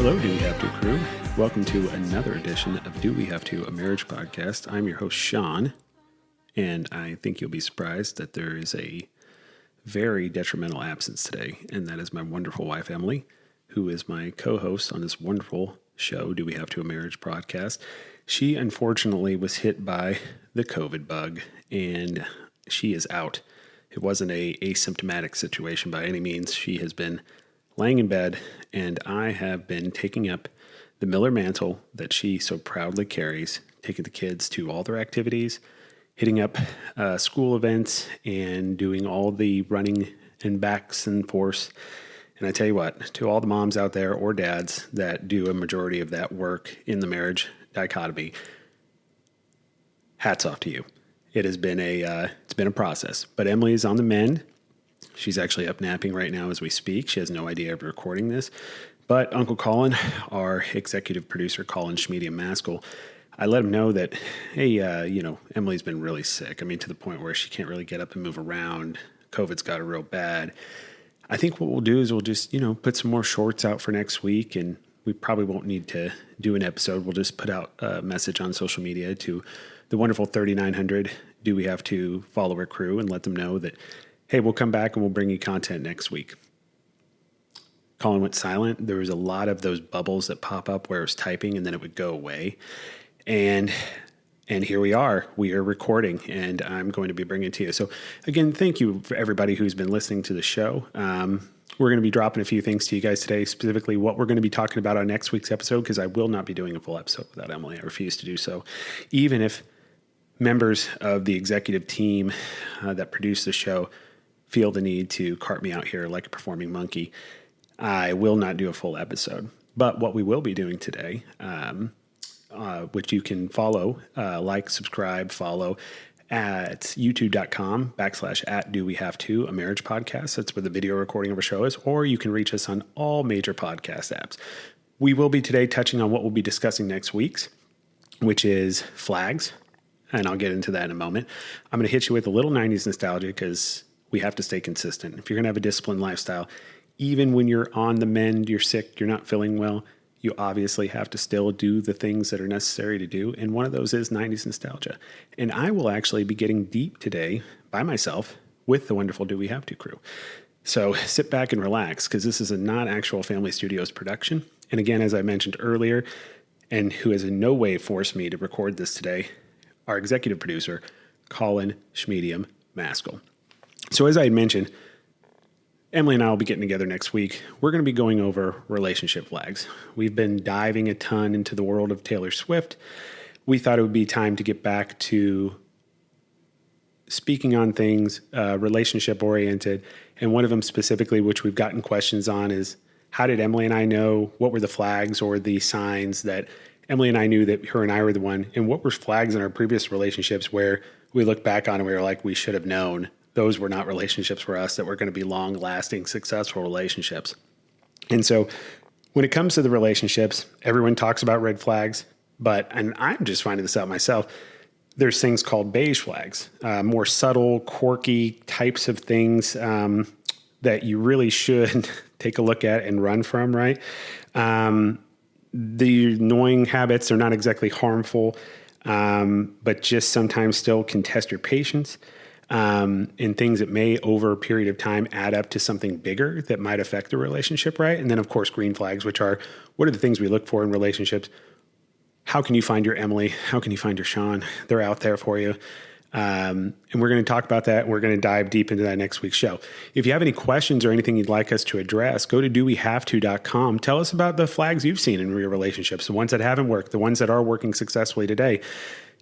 Hello, Do We Have To crew. Welcome to another edition of Do We Have To, a marriage podcast. I'm your host, Sean, and I think you'll be surprised that there is a very detrimental absence today, and that is my wonderful wife, Emily, who is my co-host on this wonderful show, Do We Have To, a marriage podcast. She unfortunately was hit by the COVID bug, and she is out. It wasn't a asymptomatic situation by any means. She has been laying in bed, and I have been taking up the Miller mantle that she so proudly carries, taking the kids to all their activities, hitting up school events, and doing all the running and backs and forth. And I tell you what, to all the moms out there or dads that do a majority of that work in the marriage dichotomy, hats off to you. It has been it's been a process, but Emily is on the mend. She's actually up napping right now as we speak. She has no idea of recording this. But Uncle Colin, our executive producer, Colin Schmedium-Maskell, I let him know that, hey, Emily's been really sick. I mean, to the point where she can't really get up and move around. COVID's got her real bad. I think what we'll do is we'll just, put some more shorts out for next week, and we probably won't need to do an episode. We'll just put out a message on social media to the wonderful 3,900 Do We Have To follower crew and let them know that, hey, we'll come back and we'll bring you content next week. Colin went silent. There was a lot of those bubbles that pop up where it was typing and then it would go away. And here we are. We are recording, and I'm going to be bringing it to you. So again, thank you for everybody who's been listening to the show. We're going to be dropping a few things to you guys today, specifically what we're going to be talking about on next week's episode, because I will not be doing a full episode without Emily. I refuse to do so. Even if members of the executive team that produce the show feel the need to cart me out here like a performing monkey, I will not do a full episode. But what we will be doing today, which you can follow, subscribe, follow at youtube.com/@DoWeHaveTo, a marriage podcast. That's where the video recording of our show is, or you can reach us on all major podcast apps. We will be today touching on what we'll be discussing next week's, which is flags, and I'll get into that in a moment. I'm going to hit you with a little 90s nostalgia because we have to stay consistent. If you're going to have a disciplined lifestyle, even when you're on the mend, you're sick, you're not feeling well, you obviously have to still do the things that are necessary to do. And one of those is 90s nostalgia. And I will actually be getting deep today by myself with the wonderful Do We Have To crew. So sit back and relax, because this is a not actual Family Studios production. And again, as I mentioned earlier, and who has in no way forced me to record this today, our executive producer, Colin Schmedium-Maskell. So as I had mentioned, Emily and I will be getting together next week. We're going to be going over relationship flags. We've been diving a ton into the world of Taylor Swift. We thought it would be time to get back to speaking on things relationship-oriented. And one of them specifically, which we've gotten questions on, is how did Emily and I know? What were the flags or the signs that Emily and I knew that her and I were the one? And what were flags in our previous relationships where we look back on and we were like, we should have known those were not relationships for us, that were going to be long-lasting, successful relationships. And so when it comes to the relationships, everyone talks about red flags, and I'm just finding this out myself, there's things called beige flags, more subtle, quirky types of things that you really should take a look at and run from, right? The annoying habits are not exactly harmful, but just sometimes still can test your patience. And things that may over a period of time add up to something bigger that might affect the relationship, right? And then, of course, green flags, which are, what are the things we look for in relationships? How can you find your Emily? How can you find your Sean? They're out there for you. And we're going to talk about that. And we're going to dive deep into that next week's show. If you have any questions or anything you'd like us to address, go to dowehavето.com. Tell us about the flags you've seen in your relationships, the ones that haven't worked, the ones that are working successfully today.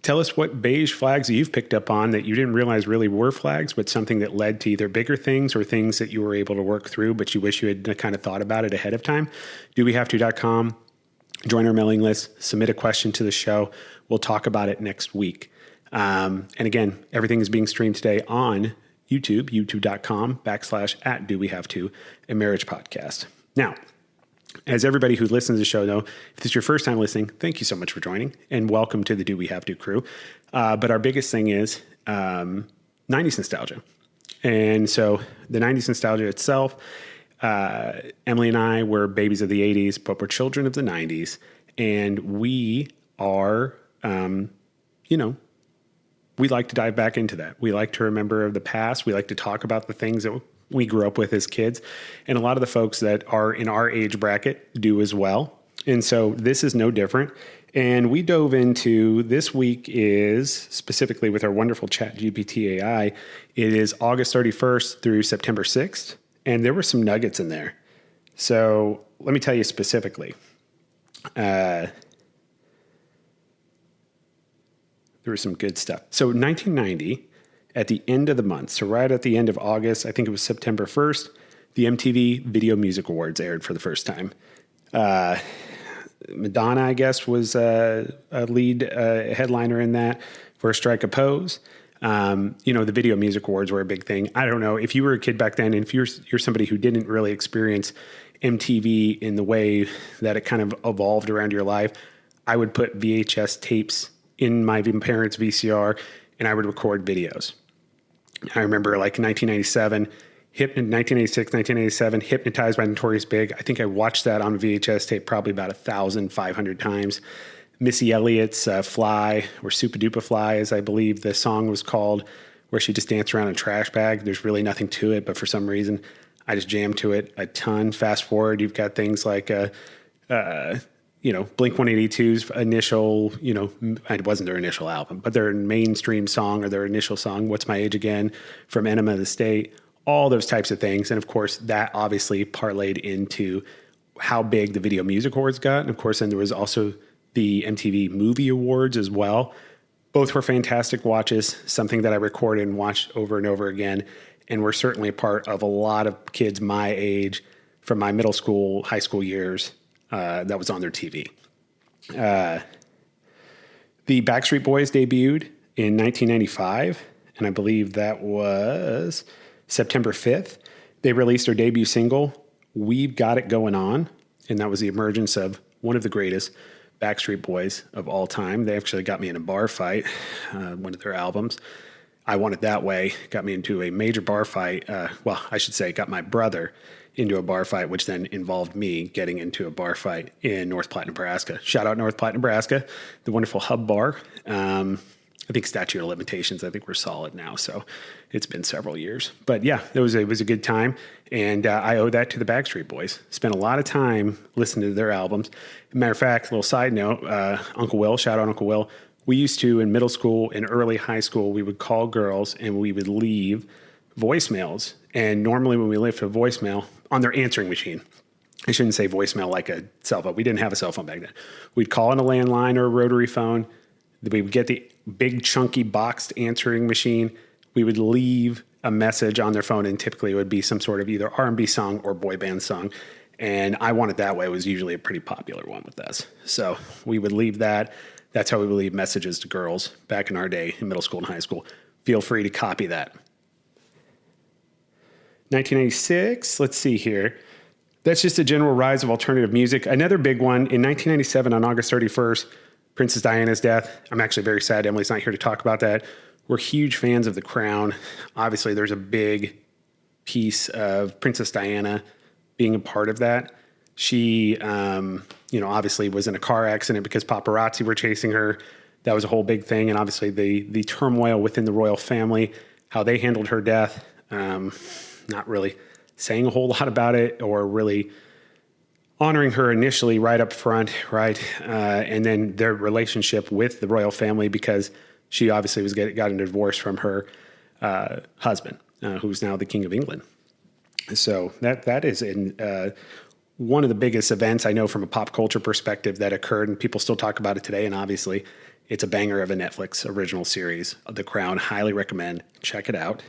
Tell us what beige flags that you've picked up on that you didn't realize really were flags, but something that led to either bigger things or things that you were able to work through, but you wish you had kind of thought about it ahead of time. dowehavето.com. Join our mailing list. Submit a question to the show. We'll talk about it next week. And again, everything is being streamed today on YouTube, youtube.com/@DoWeHaveTo, a marriage podcast. Now, as everybody who listens to the show know, if this is your first time listening, thank you so much for joining, and welcome to the Do We Have To crew. But our biggest thing is 90s nostalgia. And so the 90s nostalgia itself, Emily and I were babies of the 80s, but we're children of the 90s. And we are, we like to dive back into that. We like to remember the past. We like to talk about the things that we grew up with as kids. And a lot of the folks that are in our age bracket do as well. And so this is no different. And we dove into, this week is specifically with our wonderful ChatGPT AI. It is August 31st through September 6th. And there were some nuggets in there. So let me tell you specifically. There was some good stuff. So 1990, at the end of the month, so right at the end of August, I think it was September 1st, the MTV Video Music Awards aired for the first time. Madonna, I guess, was a lead headliner in that for Strike a Pose. The Video Music Awards were a big thing. I don't know if you were a kid back then, and if you're somebody who didn't really experience MTV in the way that it kind of evolved around your life, I would put VHS tapes in my parents' VCR, and I would record videos. I remember like 1997, 1986, 1987, Hypnotized by Notorious Big. I think I watched that on VHS tape probably about 1,500 times. Missy Elliott's Fly, or Super Duper Fly, as I believe the song was called, where she just danced around in a trash bag. There's really nothing to it, but for some reason, I just jammed to it a ton. Fast forward, you've got things like, Blink-182's initial, it wasn't their initial album, but their mainstream song or their initial song, What's My Age Again, from Enema of the State, all those types of things. And of course, that obviously parlayed into how big the Video Music Awards got. And of course, then there was also the MTV Movie Awards as well. Both were fantastic watches, something that I recorded and watched over and over again. And were certainly a part of a lot of kids my age from my middle school, high school years that was on their TV. The Backstreet Boys debuted in 1995, and I believe that was September 5th. They released their debut single, We've Got It Going On, and that was the emergence of one of the greatest Backstreet Boys of all time. They actually got me in a bar fight, one of their albums. I Want It That Way got me into a major bar fight. Got my brother into a bar fight, which then involved me getting into a bar fight in North Platte, Nebraska. Shout out North Platte, Nebraska, the wonderful Hub Bar. I think statute of limitations, I think we're solid now. So it's been several years. But yeah, it was a good time. And I owe that to the Backstreet Boys. Spent a lot of time listening to their albums. Matter of fact, little side note, Uncle Will, shout out Uncle Will. We used to, in middle school and early high school, we would call girls and we would leave voicemails. And normally when we left a voicemail on their answering machine, I shouldn't say voicemail like a cell phone. We didn't have a cell phone back then. We'd call on a landline or a rotary phone. We would get the big chunky boxed answering machine. We would leave a message on their phone, and typically it would be some sort of either R&B song or boy band song. And I Want It That Way was usually a pretty popular one with us. So we would leave that. That's how we would leave messages to girls back in our day in middle school and high school. Feel free to copy that. 1996, let's see here. That's just a general rise of alternative music. Another big one, in 1997 on August 31st, Princess Diana's death. I'm actually very sad Emily's not here to talk about that. We're huge fans of The Crown. Obviously, there's a big piece of Princess Diana being a part of that. She, obviously was in a car accident because paparazzi were chasing her. That was a whole big thing. And obviously the turmoil within the royal family, how they handled her death. Not really saying a whole lot about it or really honoring her initially right up front, right? And then their relationship with the royal family, because she obviously got a divorce from her husband, who's now the King of England. So that is one of the biggest events I know from a pop culture perspective that occurred, and people still talk about it today. And obviously, it's a banger of a Netflix original series, The Crown. Highly recommend. Check it out.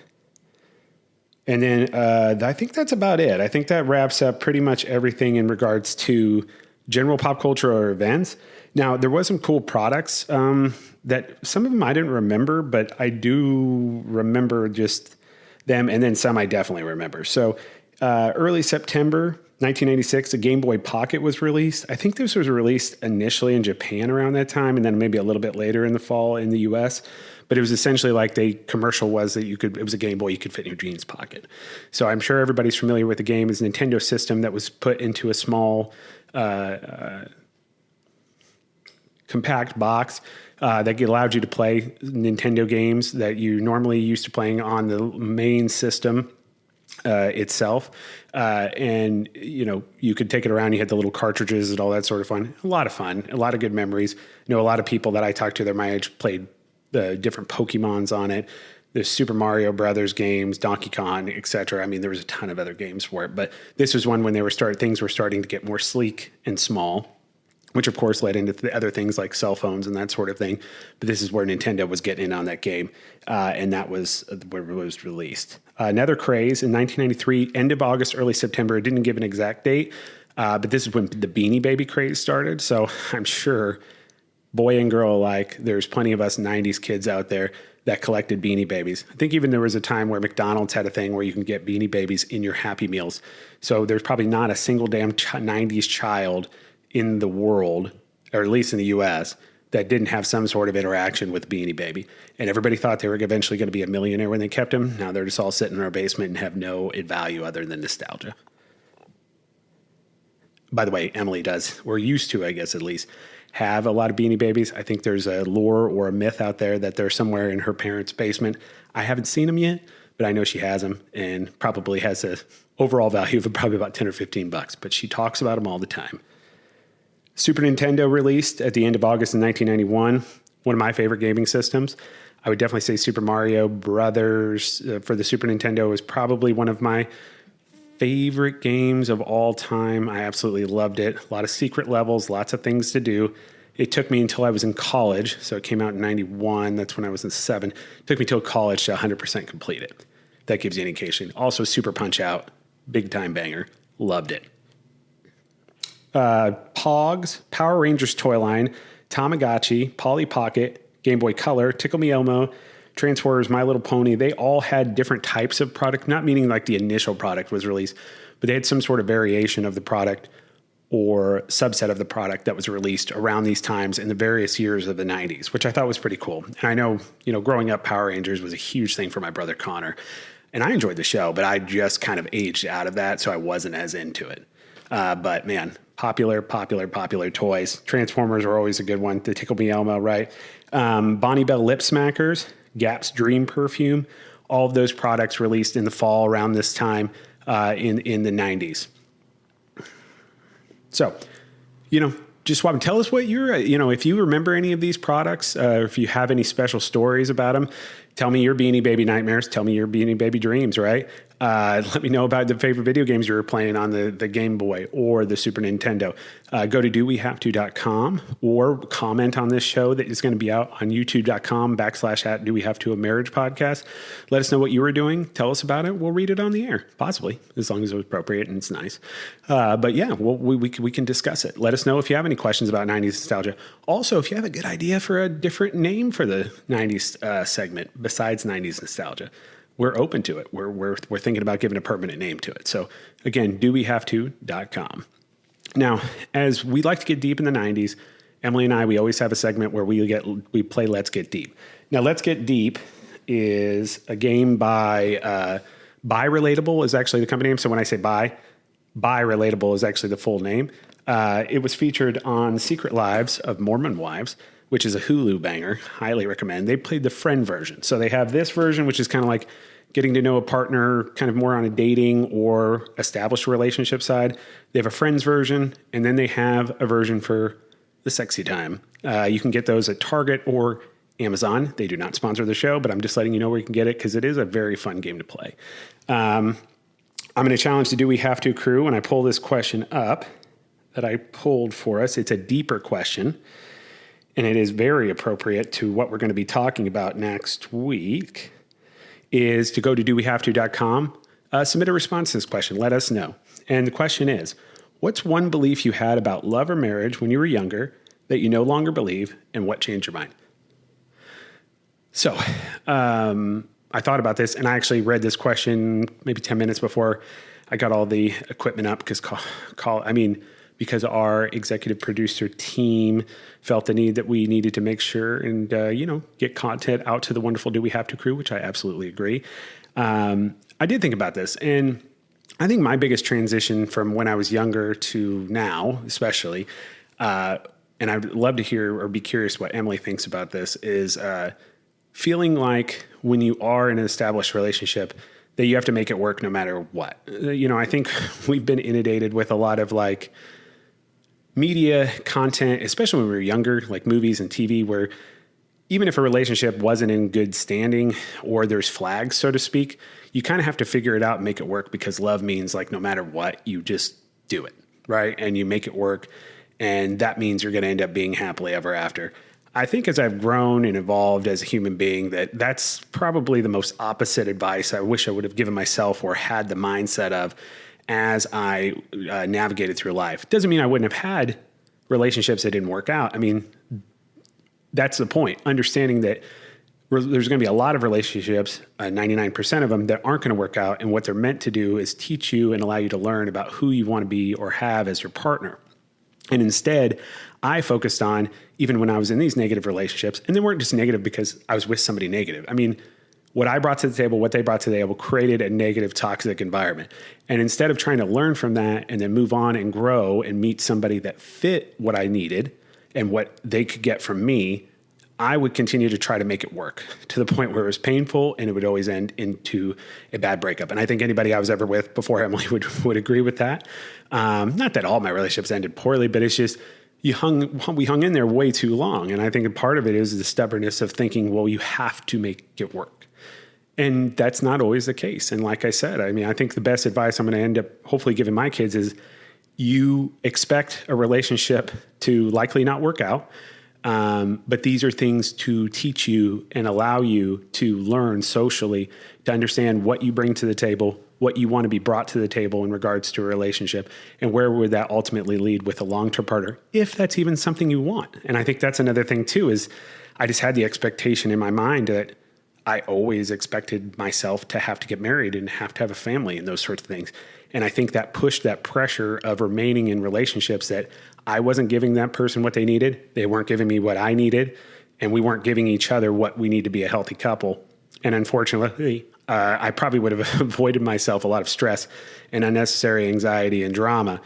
And then I think that's about it. I think that wraps up pretty much everything in regards to general pop culture or events. Now, there was some cool products that some of them I didn't remember, but I do remember just them. And then some I definitely remember. So early September, 1996, a Game Boy Pocket was released. I think this was released initially in Japan around that time, and then maybe a little bit later in the fall in the US. But it was essentially like the commercial was that it was a Game Boy you could fit in your jeans pocket. So I'm sure everybody's familiar with the game. It's a Nintendo system that was put into a small compact box that allowed you to play Nintendo games that you normally used to playing on the main system itself. And, you could take it around. You had the little cartridges and all that sort of fun. A lot of fun, a lot of good memories. A lot of people that I talked to, they're my age, played the different Pokemons on it. There's Super Mario Brothers games, Donkey Kong, etc. I mean, there was a ton of other games for it, but this was one when things were starting to get more sleek and small, which of course led into the other things like cell phones and that sort of thing. But this is where Nintendo was getting in on that game, and that was where it was released. Another craze in 1993, end of August, early September. It didn't give an exact date, but this is when the Beanie Baby craze started. So I'm sure, boy and girl alike, there's plenty of us 90s kids out there that collected Beanie Babies. I think even there was a time where McDonald's had a thing where you can get Beanie Babies in your Happy Meals. So there's probably not a single damn 90s child in the world, or at least in the US, that didn't have some sort of interaction with Beanie Baby. And everybody thought they were eventually going to be a millionaire when they kept them. Now they're just all sitting in our basement and have no value other than nostalgia. By the way, Emily does, or used to, I guess at least, have a lot of Beanie Babies. I think there's a lore or a myth out there that they're somewhere in her parents' basement. I haven't seen them yet, but I know she has them and probably has a overall value of probably about 10 or 15 bucks, but she talks about them all the time. Super Nintendo released at the end of August in 1991. One of my favorite gaming systems. I would definitely say Super Mario Brothers for the Super Nintendo is probably one of my favorite games of all time. I absolutely loved it. A lot of secret levels, lots of things to do. It took me until I was in college. So it came out in 91. That's when I was in 7. It took me till college to 100% complete it. That gives you an indication. Also, Super Punch Out, big time banger. Loved it. Pogs, Power Rangers toy line, Tamagotchi, Polly Pocket, Game Boy Color, Tickle Me Elmo, Transformers, My Little Pony. They all had different types of product, not meaning like the initial product was released, but they had some sort of variation of the product or subset of the product that was released around these times in the various years of the 90s, which I thought was pretty cool. And I know, growing up, Power Rangers was a huge thing for my brother Connor, and I enjoyed the show, but I just kind of aged out of that, so I wasn't as into it. But man, popular toys. Transformers are always a good one. The Tickle Me Elmo, right? Bonnie Bell Lip Smackers, Gap's Dream Perfume. All of those products released in the fall around this time in the 90s. So, just swap and tell us what if you remember any of these products, if you have any special stories about them, tell me your Beanie Baby nightmares. Tell me your Beanie Baby dreams, right? Let me know about the favorite video games you were playing on the Game Boy or the Super Nintendo. Go to dowehavето.com or comment on this show that is going to be out on youtube.com/@dowehavetoa marriage podcast. Let us know what you were doing. Tell us about it. We'll read it on the air, possibly, as long as it was appropriate and it's nice. But yeah, we can discuss it. Let us know if you have any questions about 90s nostalgia. Also, if you have a good idea for a different name for the 90s segment besides 90s nostalgia, we're open to it. We're thinking about giving a permanent name to it. So again, dowehavето.com. Now, as we like to get deep in the 90s, Emily and I, we always have a segment where we play Let's Get Deep. Now, Let's Get Deep is a game by ByRelatable is actually the company name. So when I say ByRelatable is actually the full name. It was featured on Secret Lives of Mormon Wives, which is a Hulu banger. Highly recommend. They played the friend version. So they have this version, which is kind of like getting to know a partner kind of more on a dating or established relationship side. They have a friends version, and then they have a version for the sexy time. You can get those at Target or Amazon. They do not sponsor the show, but I'm just letting you know where you can get it because it is a very fun game to play. I'm going to challenge the Do We Have To crew when I pull this question up that I pulled for us. It's a deeper question, and it is very appropriate to what we're going to be talking about next week, is to go to dowehavето.com, submit a response to this question. Let us know. And the question is, what's one belief you had about love or marriage when you were younger that you no longer believe, and what changed your mind? So I thought about this, and I actually read this question maybe 10 minutes before I got all the equipment up because our executive producer team felt the need that we needed to make sure and, get content out to the wonderful Do We Have To crew, which I absolutely agree. I did think about this, and I think my biggest transition from when I was younger to now, especially, and I'd love to hear or be curious what Emily thinks about this, is feeling like when you are in an established relationship that you have to make it work no matter what. I think we've been inundated with a lot of like media content, especially when we were younger, like movies and TV, where even if a relationship wasn't in good standing or there's flags, so to speak, you kind of have to figure it out and make it work, because love means like no matter what, you just do it, right? And you make it work. And that means you're going to end up being happily ever after. I think as I've grown and evolved as a human being, that's probably the most opposite advice I wish I would have given myself or had the mindset of as I navigated through life. Doesn't mean I wouldn't have had relationships that didn't work out. I mean, that's the point. Understanding that there's going to be a lot of relationships, 99% of them, that aren't going to work out. And what they're meant to do is teach you and allow you to learn about who you want to be or have as your partner. And instead, I focused on, even when I was in these negative relationships, and they weren't just negative because I was with somebody negative. I mean, what I brought to the table, what they brought to the table, created a negative, toxic environment. And instead of trying to learn from that and then move on and grow and meet somebody that fit what I needed and what they could get from me, I would continue to try to make it work to the point where it was painful and it would always end into a bad breakup. And I think anybody I was ever with before Emily would agree with that. Not that all my relationships ended poorly, but it's just we hung in there way too long. And I think a part of it is the stubbornness of thinking, well, you have to make it work. And that's not always the case. And like I said, I mean, I think the best advice I'm going to end up hopefully giving my kids is you expect a relationship to likely not work out. But these are things to teach you and allow you to learn socially, to understand what you bring to the table, what you want to be brought to the table in regards to a relationship, and where would that ultimately lead with a long-term partner, if that's even something you want. And I think that's another thing too, is I just had the expectation in my mind that I always expected myself to have to get married and have to have a family and those sorts of things. And I think that pushed that pressure of remaining in relationships that I wasn't giving that person what they needed. They weren't giving me what I needed. And we weren't giving each other what we need to be a healthy couple. And unfortunately, I probably would have avoided myself a lot of stress and unnecessary anxiety and drama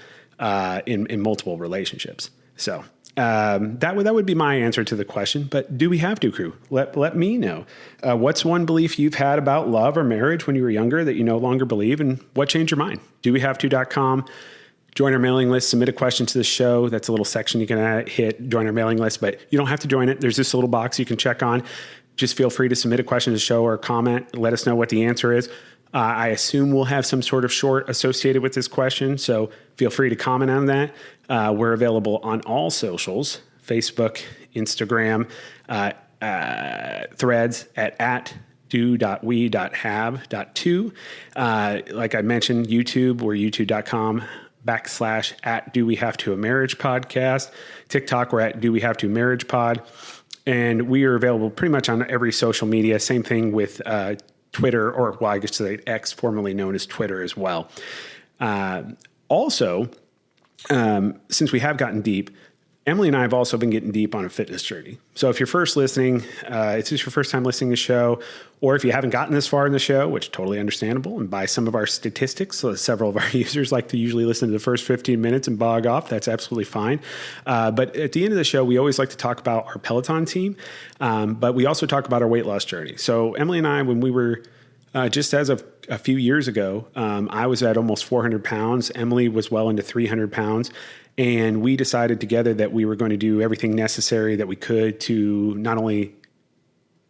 in multiple relationships. So that would be my answer to the question. But do we have to, crew? Let me know. What's one belief you've had about love or marriage when you were younger that you no longer believe, and what changed your mind? DoWeHaveTo.com. Join our mailing list, submit a question to the show. That's a little section you can hit, join our mailing list, but you don't have to join it. There's this little box you can check on. Just feel free to submit a question to the show or a comment. Let us know what the answer is. I assume we'll have some sort of short associated with this question, so feel free to comment on that. We're available on all socials, Facebook, Instagram, Threads at do.we.have.to. Like I mentioned, YouTube, we're youtube.com/@DoWeHaveToAMarriagePodcast. TikTok, we're at DoWeHaveToMarriagePod. And we are available pretty much on every social media. Same thing with Twitter, or I guess say X, formerly known as Twitter as well. Also, since we have gotten deep, Emily and I have also been getting deep on a fitness journey. So if you're first listening, it's just your first time listening to the show, or if you haven't gotten this far in the show, which is totally understandable, and by some of our statistics, so several of our users like to usually listen to the first 15 minutes and bog off. That's absolutely fine. But at the end of the show, we always like to talk about our Peloton team, but we also talk about our weight loss journey. So Emily and I, when we were just as of a few years ago, I was at almost 400 pounds. Emily was well into 300 pounds. And we decided together that we were going to do everything necessary that we could to not only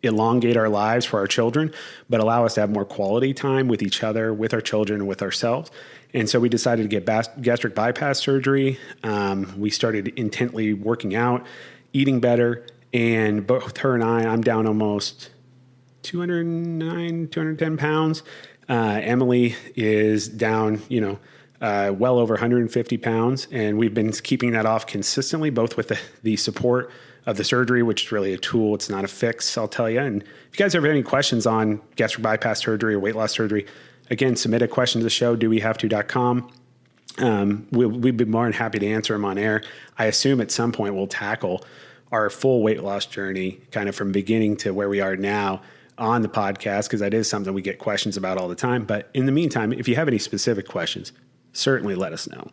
elongate our lives for our children, but allow us to have more quality time with each other, with our children, and with ourselves. And so we decided to get gastric bypass surgery. We started intently working out, eating better, and both her and I'm down almost 210 pounds. Emily is down, well over 150 pounds. And we've been keeping that off consistently, both with the support of the surgery, which is really a tool. It's not a fix, I'll tell you. And if you guys have any questions on gastric bypass surgery or weight loss surgery, Again, submit a question to the show, dowehavето.com. We'd be more than happy to answer them on air. I assume at some point we'll tackle our full weight loss journey kind of from beginning to where we are now on the podcast, because that is something we get questions about all the time. But in the meantime, if you have any specific questions, certainly let us know.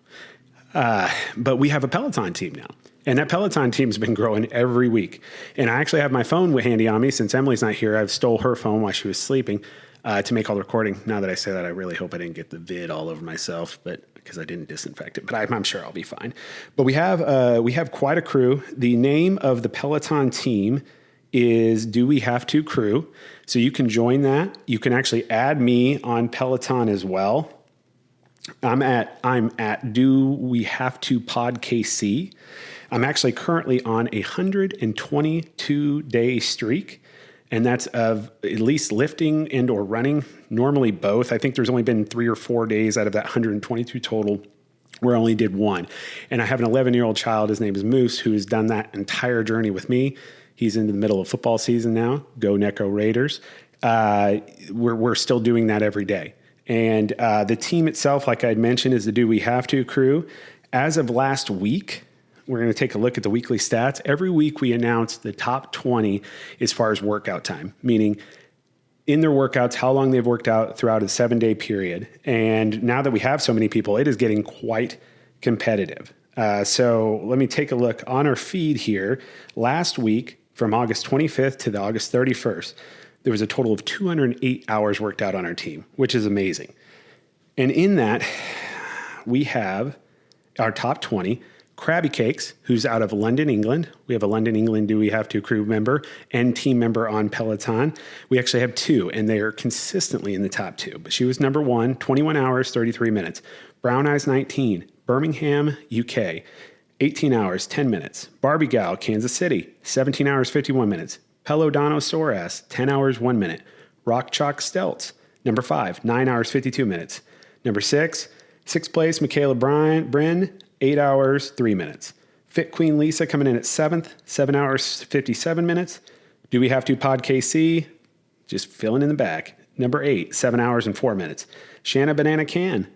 But we have a Peloton team now, and that Peloton team has been growing every week. And I actually have my phone handy on me since Emily's not here. I've stole her phone while she was sleeping to make all the recording. Now that I say that, I really hope I didn't get the vid all over myself, but because I didn't disinfect it, but I'm sure I'll be fine. But we have quite a crew. The name of the Peloton team is Do We Have To Crew. So you can join that. You can actually add me on Peloton as well. I'm at Do We Have To Pod KC. I'm actually currently on a 122-day streak, and that's of at least lifting and or running, normally both. I think there's only been 3 or 4 days out of that 122 total where I only did one. And I have an 11-year-old child, his name is Moose, who has done that entire journey with me. He's in the middle of football season now. Go Necco Raiders. We're still doing that every day. And the team itself, like I had mentioned, is the Do We Have To crew. As of last week, we're going to take a look at the weekly stats. Every week we announce the top 20 as far as workout time, meaning in their workouts, how long they've worked out throughout a 7-day period. And now that we have so many people, it is getting quite competitive. So let me take a look on our feed here. Last week, from August 25th to the August 31st, there was a total of 208 hours worked out on our team, which is amazing. And in that, we have our top 20, Krabby Cakes, who's out of London, England. We have a London, England Do We Have To crew member and team member on Peloton. We actually have 2, and they are consistently in the top 2. But she was number 1, 21 hours, 33 minutes. Brown Eyes 19, Birmingham, UK, 18 hours, 10 minutes. Barbie Gal, Kansas City, 17 hours, 51 minutes. Pelodano Soras, 10 hours, 1 minute. Rock Chalk Stelts, number 5, 9 hours, 52 minutes. Number 6, 6th place, Michaela Bren, 8 hours, 3 minutes. Fit Queen Lisa coming in at 7th, 7 hours, 57 minutes. Do We Have To Pod KC, just filling in the back. Number 8, 7 hours and 4 minutes. Shanna Banana Can,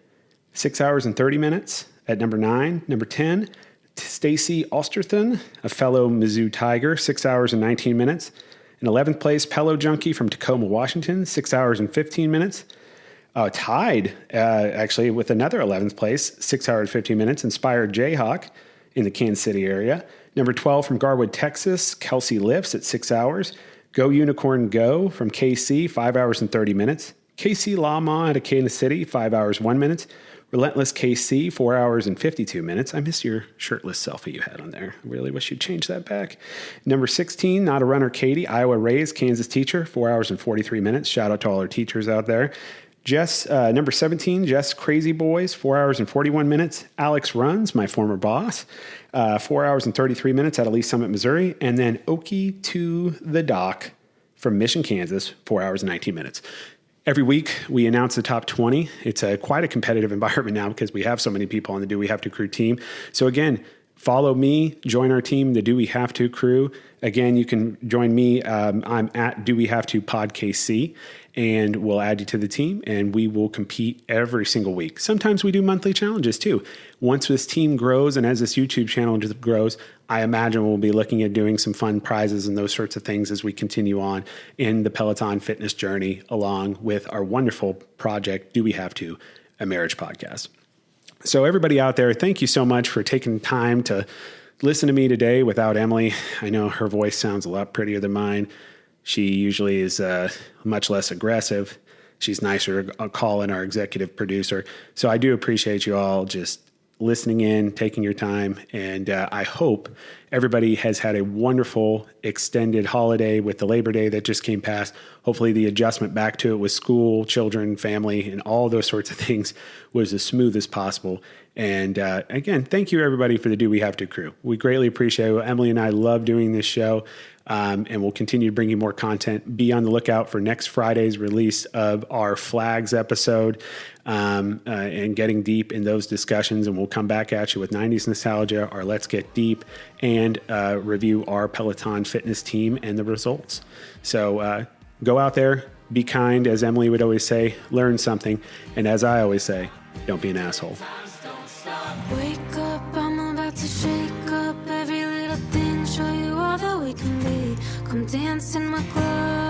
6 hours and 30 minutes at number 9. Number 10, Stacy Osterthon, a fellow Mizzou Tiger, 6 hours and 19 minutes. In 11th place, Pelo Junkie from Tacoma, Washington, 6 hours and 15 minutes. Tied, actually, with another 11th place, 6 hours, 15 minutes, Inspired Jayhawk in the Kansas City area. Number 12 from Garwood, Texas, Kelsey Lifts at 6 hours. Go Unicorn Go from KC, 5 hours and 30 minutes. KC Lama out of Kansas City, 5 hours, 1 minute. Relentless KC, 4 hours and 52 minutes. I miss your shirtless selfie you had on there. I really wish you'd change that back. Number 16, Not a Runner Katie, Iowa Raised, Kansas Teacher, 4 hours and 43 minutes. Shout out to all our teachers out there. Jess, number 17, Jess Crazy Boys, 4 hours and 41 minutes. Alex Runs, my former boss, 4 hours and 33 minutes out of Lee Summit, Missouri. And then Okie to the Dock from Mission, Kansas, 4 hours and 19 minutes. Every week, we announce the top 20. It's quite a competitive environment now because we have so many people on the Do We Have To crew team. So again, follow me, join our team, the Do We Have To crew. Again, you can join me. I'm at Do We Have To Pod KC, and we'll add you to the team, and we will compete every single week. Sometimes we do monthly challenges too. Once this team grows and as this YouTube channel grows, I imagine we'll be looking at doing some fun prizes and those sorts of things as we continue on in the Peloton fitness journey, along with our wonderful project, Do We Have To, a marriage podcast. So everybody out there, thank you so much for taking time to listen to me today without Emily. I know her voice sounds a lot prettier than mine. She usually is much less aggressive. She's nicer calling our executive producer. So I do appreciate you all just listening in, taking your time. And I hope everybody has had a wonderful extended holiday with the Labor Day that just came past. Hopefully the adjustment back to it with school, children, family, and all those sorts of things was as smooth as possible. And again, thank you everybody for the Do We Have To crew. We greatly appreciate it. Emily and I love doing this show. And we'll continue to bring you more content. Be on the lookout for next Friday's release of our Flags episode and getting deep in those discussions. And we'll come back at you with 90s nostalgia, our Let's Get Deep, and review our Peloton fitness team and the results. So go out there, Be kind, as Emily would always say, learn something, and as I always say, don't be an asshole. Wake up, I'm about to shake up every little thing, show you all that we can be. Come dance in my club.